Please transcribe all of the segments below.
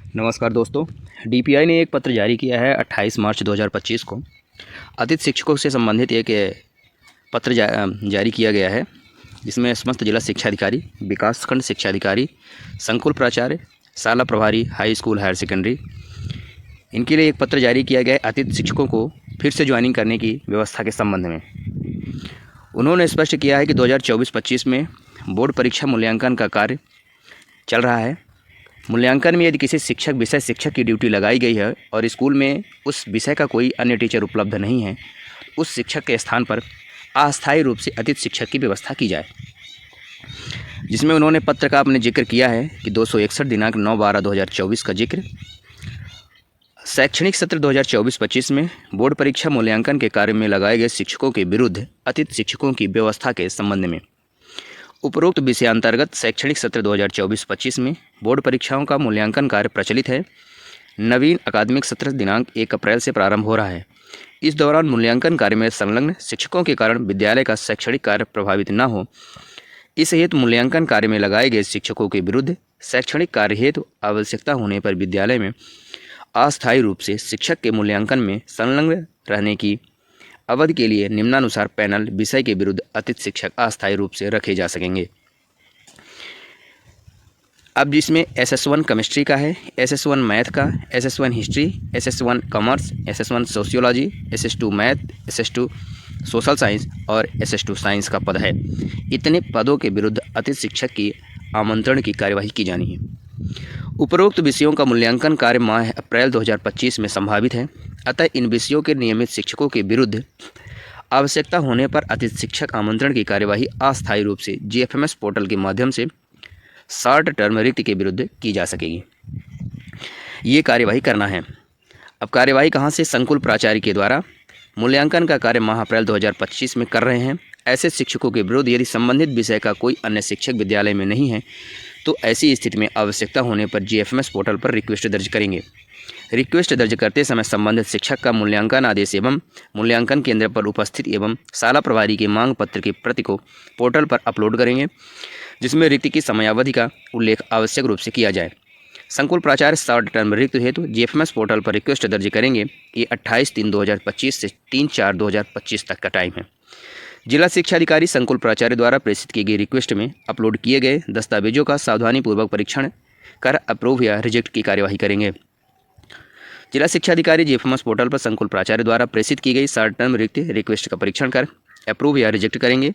नमस्कार दोस्तों। डीपीआई ने एक पत्र जारी किया है 28 मार्च 2025 को। अतिथि शिक्षकों से संबंधित एक पत्र जारी किया गया है, जिसमें समस्त जिला शिक्षा अधिकारी, विकासखंड शिक्षा अधिकारी, संकुल प्राचार्य, शाला प्रभारी, हाई स्कूल, हायर सेकेंडरी, इनके लिए एक पत्र जारी किया गया है अतिथि शिक्षकों को फिर से ज्वाइनिंग करने की व्यवस्था के संबंध में। उन्होंने स्पष्ट किया है कि 2024-25 में बोर्ड परीक्षा मूल्यांकन का कार्य चल रहा है। मूल्यांकन में यदि किसी शिक्षक विषय शिक्षक की ड्यूटी लगाई गई है और स्कूल में उस विषय का कोई अन्य टीचर उपलब्ध नहीं है, उस शिक्षक के स्थान पर अस्थायी रूप से अतिथि शिक्षक की व्यवस्था की जाए। जिसमें उन्होंने पत्र का अपने जिक्र किया है कि 261 दिनांक 9/12/2024 का जिक्र शैक्षणिक सत्र 2024-25 में बोर्ड परीक्षा मूल्यांकन के कार्य में लगाए गए शिक्षकों के विरुद्ध अतिथि शिक्षकों की व्यवस्था के संबंध में। उपरोक्त विषयांतर्गत शैक्षणिक सत्र 2024-25 में बोर्ड परीक्षाओं का मूल्यांकन कार्य प्रचलित है। नवीन अकादमिक सत्र दिनांक 1 अप्रैल से प्रारंभ हो रहा है। इस दौरान मूल्यांकन कार्य में संलग्न शिक्षकों के कारण विद्यालय का शैक्षणिक कार्य प्रभावित न हो, इस हेतु मूल्यांकन कार्य में लगाए गए शिक्षकों के विरुद्ध शैक्षणिक कार्य हेतु आवश्यकता होने पर विद्यालय में अस्थायी रूप से शिक्षक के मूल्यांकन में संलग्न रहने की अवधि के लिए निम्नानुसार पैनल विषय के विरुद्ध अतिथि शिक्षक अस्थायी रूप से रखे जा सकेंगे। अब जिसमें SS1 केमिस्ट्री का है, SS1 मैथ का, SS1 history, SS1 commerce, SS1 sociology, SS2 math, SS2 social science और SS2 साइंस का पद है। इतने पदों के विरुद्ध अतिथि शिक्षक की आमंत्रण की कार्यवाही की जानी है। उपरोक्त विषयों का मूल्यांकन कार्य माह अप्रैल 2025 में संभावित है। अतः इन विषयों के नियमित शिक्षकों के विरुद्ध आवश्यकता होने पर अतिथि शिक्षक आमंत्रण की कार्यवाही अस्थायी रूप से GFMS पोर्टल के माध्यम से शॉर्ट टर्म रिक्त के विरुद्ध की जा सकेगी। ये कार्यवाही करना है। अब कार्यवाही कहाँ से? संकुल प्राचार्य के द्वारा मूल्यांकन का कार्य माह अप्रैल 2025 में कर रहे हैं। ऐसे शिक्षकों के विरुद्ध यदि संबंधित विषय का कोई अन्य शिक्षक विद्यालय में नहीं है, तो ऐसी स्थिति में आवश्यकता होने पर GFMS पोर्टल पर रिक्वेस्ट दर्ज करेंगे। रिक्वेस्ट दर्ज करते समय संबंधित शिक्षक का मूल्यांकन आदेश एवं मूल्यांकन केंद्र पर उपस्थित एवं शाला प्रभारी के मांग पत्र की प्रति को पोर्टल पर अपलोड करेंगे, जिसमें रिक्त की समयावधि का उल्लेख आवश्यक रूप से किया जाए। संकुल प्राचार्य शॉर्ट टर्म रिक्त हेतु GFMS पोर्टल पर रिक्वेस्ट दर्ज करेंगे। ये 28/3/2025 से 3/4/2025 तक का टाइम है। जिला शिक्षा अधिकारी संकुल प्राचार्य द्वारा प्रेषित की गई रिक्वेस्ट में अपलोड किए गए दस्तावेजों का सावधानीपूर्वक परीक्षण कर अप्रूव या रिजेक्ट की कार्यवाही करेंगे। जिला शिक्षा अधिकारी GFMS पोर्टल पर संकुल प्राचार्य द्वारा प्रेषित की गई शॉर्ट टर्म रिक्त रिक्वेस्ट का परीक्षण कर अप्रूव या रिजेक्ट करेंगे।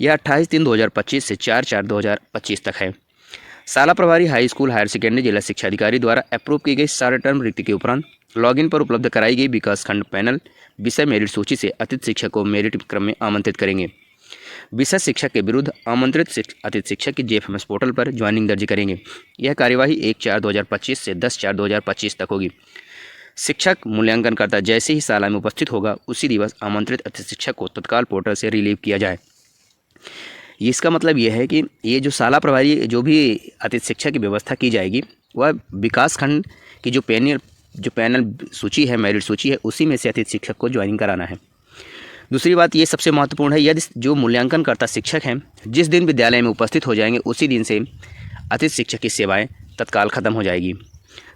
यह 28/3/2025 से 4/4/2025 तक है। शाला प्रभारी, हाई स्कूल, हायर सेकेंडरी जिला शिक्षा अधिकारी द्वारा अप्रूव की गई शॉर्ट टर्म रिक्त के उपरांत लॉगिन पर उपलब्ध कराई गई विकासखंड पैनल विषय मेरिट सूची से अतिथि शिक्षक को मेरिट क्रम में आमंत्रित करेंगे। विषय शिक्षक के विरुद्ध आमंत्रित अतिथि शिक्षक की GFMS पोर्टल पर ज्वाइनिंग दर्ज करेंगे। यह कार्यवाही 1/4/2025 से 10/4/2025 तक होगी। शिक्षक मूल्यांकनकर्ता जैसे ही शाला में उपस्थित होगा, उसी दिवस आमंत्रित अतिथि शिक्षक को तत्काल पोर्टल से रिलीव किया जाए। इसका मतलब यह है कि ये जो शाला प्रभारी जो भी अतिथि शिक्षक की व्यवस्था की जाएगी, वह विकासखंड की जो पैनल सूची है, मेरिट सूची है, उसी में से अतिथि शिक्षक को ज्वाइनिंग कराना है। दूसरी बात ये सबसे महत्वपूर्ण है, यदि जो मूल्यांकनकर्ता शिक्षक हैं जिस दिन विद्यालय में उपस्थित हो जाएंगे, उसी दिन से अतिथि शिक्षक की सेवाएं तत्काल ख़त्म हो जाएगी।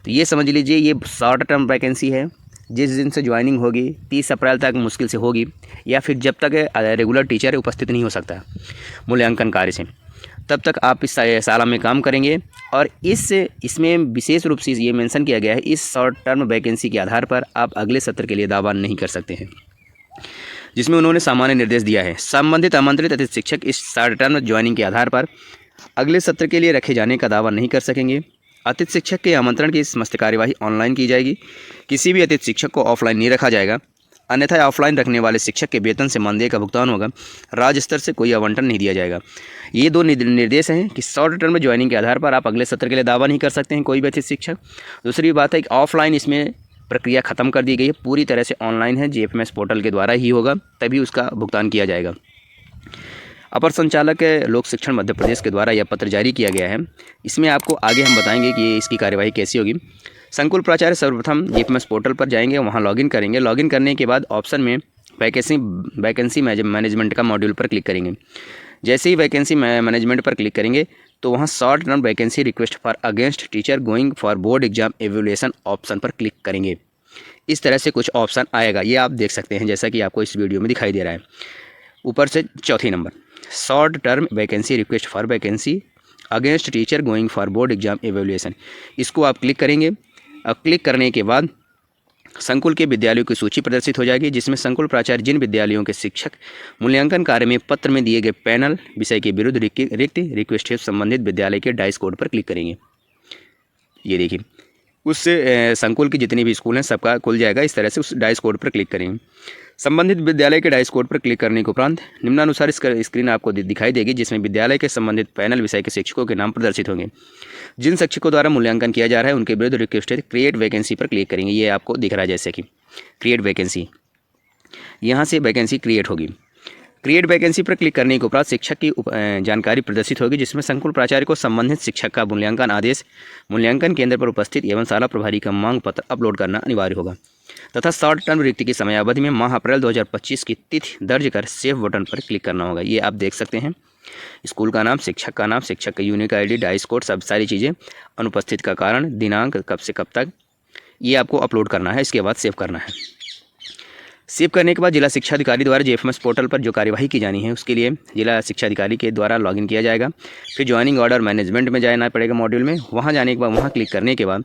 तो ये समझ लीजिए, ये शॉर्ट टर्म वैकेंसी है। जिस दिन से ज्वाइनिंग होगी 30 अप्रैल तक मुश्किल से होगी, या फिर जब तक रेगुलर टीचर उपस्थित नहीं हो सकता मूल्यांकन कार्य से, तब तक आप इस शाला में काम करेंगे। और इसमें विशेष रूप से ये मेंशन किया गया है, इस शॉर्ट टर्म वैकेंसी के आधार पर आप अगले सत्र के लिए दावा नहीं कर सकते हैं। जिसमें उन्होंने सामान्य निर्देश दिया है, संबंधित आमंत्रित अतिथि शिक्षक इस शॉर्ट टर्म ज्वाइनिंग के आधार पर अगले सत्र के लिए रखे जाने का दावा नहीं कर सकेंगे। अतिथि शिक्षक के आमंत्रण की समस्त कार्यवाही ऑनलाइन की जाएगी। किसी भी अतिथि शिक्षक को ऑफलाइन नहीं रखा जाएगा, अन्यथा ऑफलाइन रखने वाले शिक्षक के वेतन से मानदेय का भुगतान होगा। राज्य स्तर से कोई आवंटन नहीं दिया जाएगा। ये दो निर्देश हैं कि शॉर्ट टर्म ज्वाइनिंग के आधार पर आप अगले सत्र के लिए दावा नहीं कर सकते हैं कोई भी अतिथि शिक्षक। दूसरी बात है कि ऑफलाइन इसमें प्रक्रिया खत्म कर दी गई है, पूरी तरह से ऑनलाइन है, GFMS पोर्टल के द्वारा ही होगा, तभी उसका भुगतान किया जाएगा। अपर संचालक लोक शिक्षण मध्य प्रदेश के द्वारा यह पत्र जारी किया गया है। इसमें आपको आगे हम बताएंगे कि इसकी कार्यवाही कैसी होगी। संकुल प्राचार्य सर्वप्रथम GFMS पोर्टल पर जाएंगे, वहां लॉगिन करेंगे। लॉगिन करने के बाद ऑप्शन में वैकेंसी मैनेजमेंट का मॉड्यूल पर क्लिक करेंगे। जैसे ही वैकेंसी मैनेजमेंट पर क्लिक करेंगे तो वहाँ short term vacancy request for against teacher going for board exam evaluation option पर क्लिक करेंगे। इस तरह से कुछ ऑप्शन आएगा, ये आप देख सकते हैं जैसा कि आपको इस वीडियो में दिखाई दे रहा है। ऊपर से चौथी number short term vacancy request for vacancy against teacher going for board exam evaluation, इसको आप क्लिक करेंगे। अब क्लिक करने के बाद संकुल के विद्यालयों की सूची प्रदर्शित हो जाएगी, जिसमें संकुल प्राचार्य जिन विद्यालयों के शिक्षक मूल्यांकन कार्य में पत्र में दिए गए पैनल विषय के विरुद्ध रिक्त रिक्वेस्ट है संबंधित विद्यालय के डाइस कोड पर क्लिक करेंगे। ये देखिए उससे संकुल की जितनी भी स्कूल हैं सबका खुल जाएगा। इस तरह से उस डाइस कोड पर क्लिक करेंगे। संबंधित विद्यालय के डाइस कोड पर क्लिक करने के उपरांत निम्नानुसार स्क्रीन आपको दिखाई देगी, जिसमें विद्यालय के संबंधित पैनल विषय के शिक्षकों के नाम प्रदर्शित होंगे। जिन शिक्षकों द्वारा मूल्यांकन किया जा रहा है उनके विरुद्ध रिक्वेस्ट है क्रिएट वैकेंसी पर क्लिक करेंगे। ये आपको दिख रहा है जैसे कि क्रिएट वैकेंसी, यहाँ से वैकेंसी क्रिएट होगी। क्रिएट वैकेंसी पर क्लिक करने के उपरांत शिक्षक की जानकारी प्रदर्शित होगी, जिसमें संकुल प्राचार्य को संबंधित शिक्षक का मूल्यांकन आदेश मूल्यांकन केंद्र पर उपस्थित एवं शाला प्रभारी का मांग पत्र अपलोड करना अनिवार्य होगा तथा शॉर्ट टर्म रिक्ति की समयावधि में माह अप्रैल 2025 की तिथि दर्ज कर सेव बटन पर क्लिक करना होगा। ये आप देख सकते हैं, स्कूल का नाम, शिक्षक का नाम, शिक्षक का यूनिक ID, डाइस कोड, सब सारी चीज़ें, अनुपस्थित का कारण, दिनांक, कब से कब तक, ये आपको अपलोड करना है। इसके बाद सेव करना है। सेव करने के बाद जिला शिक्षा अधिकारी द्वारा JFMS पोर्टल पर जो कार्यवाही की जानी है उसके लिए जिला शिक्षा अधिकारी के द्वारा लॉगिन किया जाएगा। फिर ज्वाइनिंग ऑर्डर मैनेजमेंट में जाना पड़ेगा मॉड्यूल में। वहाँ जाने के बाद वहाँ क्लिक करने के बाद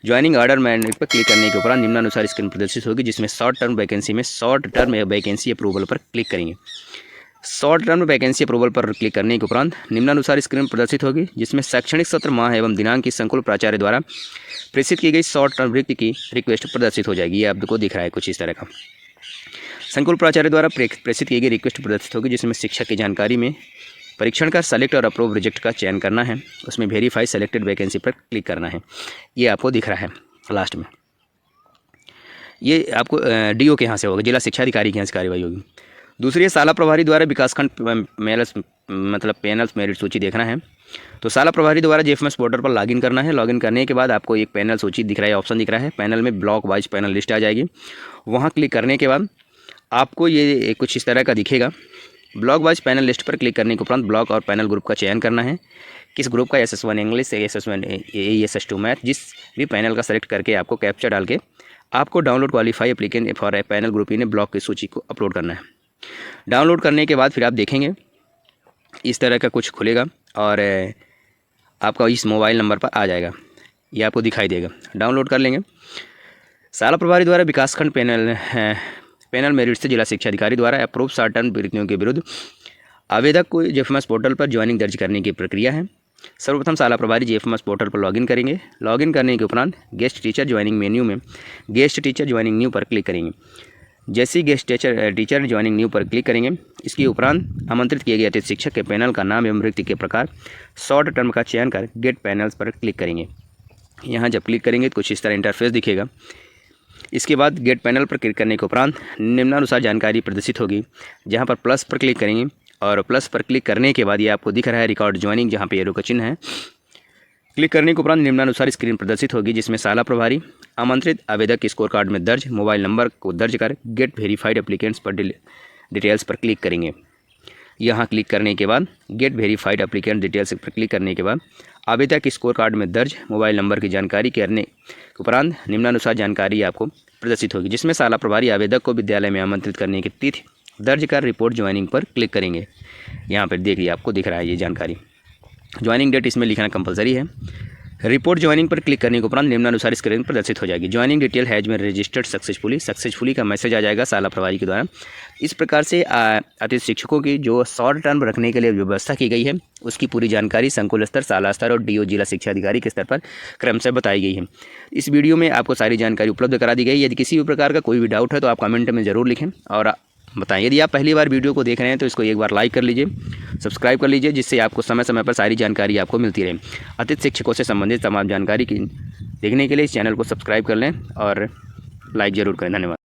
ज्वाइनिंग ऑर्डर मैनेजमेंट पर क्लिक करने के उपरांत निम्नानुसार स्क्रीन प्रदर्शित होगी, जिसमें शॉर्ट टर्म वैकेंसी में शॉर्ट टर्म वैकेंसी अप्रूवल पर क्लिक करेंगे। शॉर्ट टर्म वैकेंसी अप्रूवल पर क्लिक करने के उपरांत निम्नानुसार स्क्रीन प्रदर्शित होगी, जिसमें शैक्षणिक सत्र, माह एवं दिनांक की संकुल प्राचार्य द्वारा प्रेषित की गई शॉर्ट टर्म रिक्ति की रिक्वेस्ट प्रदर्शित हो जाएगी। ये आपको दिख रहा है कुछ इस तरह का। संकुल प्राचार्य द्वारा प्रेषित की गई रिक्वेस्ट प्रदर्शित होगी, जिसमें शिक्षक की जानकारी में परीक्षण का सेलेक्ट और अप्रूव रिजेक्ट का चयन करना है। उसमें वेरीफाई सेलेक्टेड वैकेंसी पर क्लिक करना है। ये आपको दिख रहा है लास्ट में। ये आपको DO के यहाँ से होगा, जिला शिक्षा अधिकारी के यहाँ से कार्यवाही होगी। दूसरी है शाला प्रभारी द्वारा विकासखंड पैनल्स मेरिट सूची देखना है। तो शाला प्रभारी द्वारा JFMS पोर्टल पर लॉगिन करना है। लॉगिन करने के बाद आपको एक पैनल सूची दिख रहा है, ऑप्शन दिख रहा है। पैनल में ब्लॉक वाइज पैनल लिस्ट आ जाएगी। वहाँ क्लिक करने के बाद आपको ये कुछ इस तरह का दिखेगा। ब्लॉक वाइज पैनल लिस्ट पर क्लिक करने के उपरांत ब्लॉक और पैनल ग्रुप का चयन करना है। किस ग्रुप का, SS1 English, SS1 SS2 math, जिस भी पैनल का सेलेक्ट करके आपको कैप्चा डाल के आपको download qualify applicant for panel group in block की सूची को अपलोड करना है। डाउनलोड करने के बाद फिर आप देखेंगे इस तरह का कुछ खुलेगा और आपका इस मोबाइल नंबर पर आ जाएगा, ये आपको दिखाई देगा। डाउनलोड कर लेंगे। शाला प्रभारी द्वारा विकासखंड पैनल मेरिट से जिला शिक्षा अधिकारी द्वारा अप्रूव शॉर्ट टर्म रिक्तियों के विरुद्ध आवेदक को JFMS पोर्टल पर ज्वाइनिंग दर्ज करने की प्रक्रिया है। सर्वप्रथम शाला प्रभारी JFMS पोर्टल पर लॉगिन करेंगे। लॉगिन करने के उपरांत गेस्ट टीचर ज्वाइनिंग मेन्यू में गेस्ट टीचर ज्वाइनिंग न्यू पर क्लिक करेंगे। जैसे ही गेस्ट टीचर ज्वाइनिंग न्यू पर क्लिक करेंगे, इसके उपरांत आमंत्रित किए गए अतिथि शिक्षक के पैनल का नाम एवं रिक्ति के प्रकार शॉर्ट टर्म का चयन कर गेट पैनल्स पर क्लिक करेंगे। यहाँ जब क्लिक करेंगे तो कुछ इस तरह इंटरफेस दिखेगा। इसके बाद गेट पैनल पर क्लिक करने के उपरांत निम्नानुसार जानकारी प्रदर्शित होगी, जहाँ पर प्लस पर क्लिक करेंगे और प्लस पर क्लिक करने के बाद ये आपको दिख रहा है रिकॉर्ड ज्वाइनिंग, जहाँ पे एरो का चिन्ह है। क्लिक करने के उपरांत निम्नानुसार स्क्रीन प्रदर्शित होगी, जिसमें शाला प्रभारी आमंत्रित आवेदक के स्कोर कार्ड में दर्ज मोबाइल नंबर को दर्ज कर गेट वेरीफाइड एप्लीकेंट्स पर डिटेल्स पर क्लिक करेंगे। यहाँ क्लिक करने के बाद गेट वेरीफाइड एप्लीकेंट डिटेल्स पर क्लिक करने के बाद आवेदक के स्कोर कार्ड में दर्ज मोबाइल नंबर की जानकारी करने के उपरांत निम्नानुसार जानकारी आपको प्रदर्शित होगी, जिसमें शाला प्रभारी आवेदक को विद्यालय में आमंत्रित करने की तिथि दर्ज कर रिपोर्ट ज्वाइनिंग पर क्लिक करेंगे। यहाँ पर देखिए आपको दिख रहा है ये जानकारी। ज्वाइनिंग डेट इसमें लिखना कंपलसरी है। रिपोर्ट ज्वाइनिंग पर क्लिक करने के उपरांत निम्नानुसार स्क्रीन प्रदर्शित हो जाएगी। Joining detail has been registered successfully का मैसेज आ जाएगा शाला प्रभारी के द्वारा। इस प्रकार से अतिथि शिक्षकों की जो शॉर्ट टर्म रखने के लिए व्यवस्था की गई है उसकी पूरी जानकारी संकुल स्तर, शाला स्तर और DO जिला शिक्षा अधिकारी के स्तर पर क्रमशः बताई गई है। इस वीडियो में आपको सारी जानकारी उपलब्ध करा दी गई। यदि किसी भी प्रकार का कोई भी डाउट है तो आप कमेंट में ज़रूर लिखें और बताएं। यदि आप पहली बार वीडियो को देख रहे हैं तो इसको एक बार लाइक कर लीजिए, सब्सक्राइब कर लीजिए, जिससे आपको समय समय पर सारी जानकारी आपको मिलती रहे। अतिथि शिक्षकों से संबंधित तमाम जानकारी की देखने के लिए इस चैनल को सब्सक्राइब कर लें और लाइक ज़रूर करें। धन्यवाद।